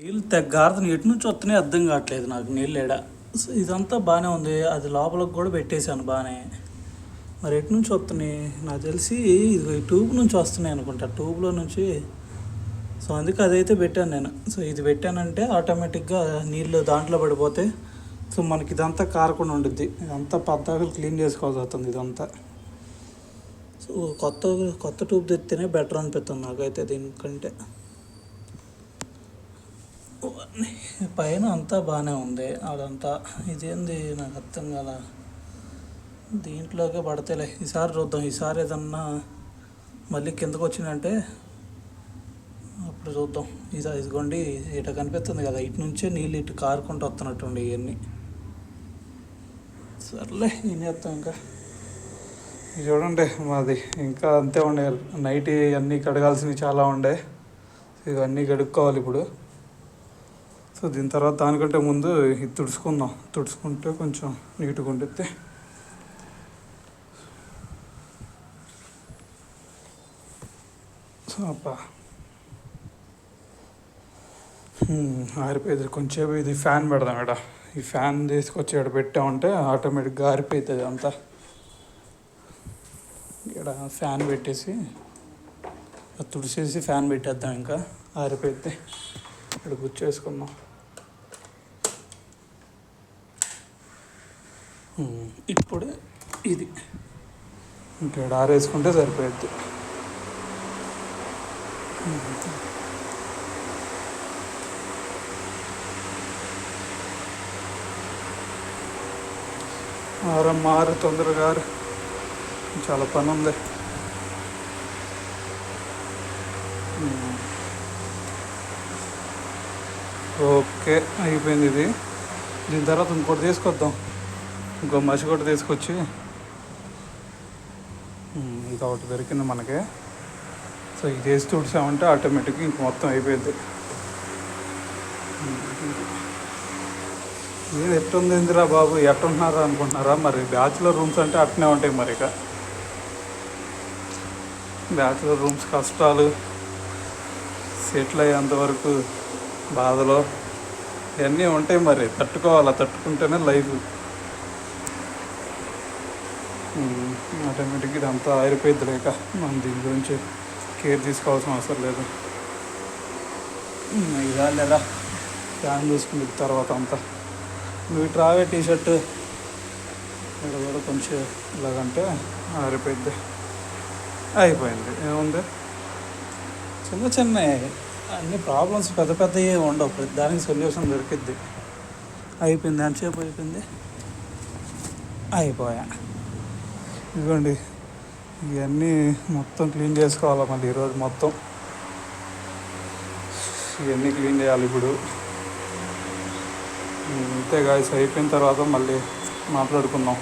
నీళ్ళు తెగ్గారుతుంది, ఎటు నుంచి వస్తున్నాయి అర్థం కావట్లేదు నాకు నీళ్ళు ఏడ. సో ఇదంతా బాగానే ఉంది, అది లోపలికి కూడా పెట్టేశాను బాగానే. మరి ఎటు నుంచి వస్తున్నాయి నాకు తెలిసి ఇది ఈ ట్యూబ్ నుంచి వస్తున్నాయి అనుకుంటా, ట్యూబ్లో నుంచి. సో అందుకే అదైతే పెట్టాను నేను. సో ఇది పెట్టానంటే ఆటోమేటిక్గా నీళ్ళు దాంట్లో పడిపోతే సో మనకి ఇదంతా కారకుండా ఉండుద్ది. ఇదంతా పద్దాకులు క్లీన్ చేసుకోవాల్సి వస్తుంది ఇదంతా. సో కొత్త కొత్త ట్యూబ్ తెస్తేనే బెటర్ అనిపిస్తుంది నాకైతే దీనికంటే. పైన అంతా బాగానే ఉంది అదంతా. ఇదేంది నాకు అర్థం కాల, దీంట్లోకే పడతేలే. ఈసారి చూద్దాం, ఈసారి ఏదన్నా మళ్ళీ కిందకు వచ్చిందంటే అప్పుడు చూద్దాం. ఇదిగోండి ఇట కనిపిస్తుంది కదా, ఇటు నుంచే నీళ్ళు ఇటు కారుకుంటూ వస్తున్నట్టుండి ఇవన్నీ. సర్లే ఏం చేస్తాం ఇంకా. ఇది చూడండి మాది ఇంకా అంతే ఉండే, నైట్ అన్నీ కడగాల్సినవి చాలా ఉండే, ఇవన్నీ కడుక్కోవాలి ఇప్పుడు. సో దీని తర్వాత దానికంటే ముందు ఇది తుడుచుకుందాం, తుడుచుకుంటే కొంచెం నీట్గా ఉంటుంది. సో అబ్బా ఆరిపోయింది కొంచెం. ఇది ఫ్యాన్ పెడదాం ఇక్కడ, ఈ ఫ్యాన్ తీసుకొచ్చి ఇక్కడ పెట్టామంటే ఆటోమేటిక్గా ఆరిపోతుంది అంతా. ఇక్కడ ఫ్యాన్ పెట్టేసి తుడిచేసి ఫ్యాన్ పెట్టేద్దాం, ఇంకా ఆరిపోయిద్ది. ఇక్కడ కూర్చేసుకుందాం. ఇప్పుడు ఇది ఇక్కడ ఆరేసుకుంటే సరిపోద్ది. మారు తొందరగా చాలా పని ఉంది. ఓకే అయిపోయింది ఇది. దీని తర్వాత ఇంకోటి తీసుకొద్దాం, ఇంకో మసి కూడా తీసుకొచ్చి. ఇది ఒకటి దొరికింది మనకి. సో ఇది వేసి తుడిసామంటే ఆటోమేటిక్గా ఇంక మొత్తం అయిపోయింది. ఇది ఎట్టుంది ఇందిరా బాబు, ఎట్టున్నారా అనుకుంటున్నారా? మరి బ్యాచులర్ రూమ్స్ అంటే అట్నే ఉంటాయి మరి. ఇక బ్యాచులర్ రూమ్స్ కష్టాలు, సెటిల్ అయ్యేంతవరకు బాధలు ఇవన్నీ ఉంటాయి మరి. తట్టుకోవాలి, తట్టుకుంటేనే లైఫ్. ఆటోమేటిక్గా ఇదంతా ఆరిపోయిద్ది, లేక మనం దీని గురించి కేర్ తీసుకోవాల్సిన అవసరం లేదు. ఇదా లేదా ఫ్యాన్ చూసుకున్న తర్వాత అంతా నువ్వు ట్రావే టీషర్ట్ ఇక్కడ కూడా కొంచెం ఇలాగంటే ఆరిపోయిద్ది. అయిపోయింది, ఏముంది. చిన్న చిన్న అన్ని ప్రాబ్లమ్స్ పెద్ద పెద్దవి ఉండవు, ప్రతి దానికి సొల్యూషన్ దొరికిద్ది. అయిపోయింది, ఎంతసేపు అయిపోయింది, అయిపోయా. ఇదిగోండి ఇవన్నీ మొత్తం క్లీన్ చేసుకోవాలి మళ్ళీ ఈరోజు మొత్తం. ఇవన్నీ క్లీన్ చేయాలి ఇప్పుడు. అంతే గాయస్, అయిపోయిన తర్వాత మళ్ళీ మాట్లాడుకుందాం.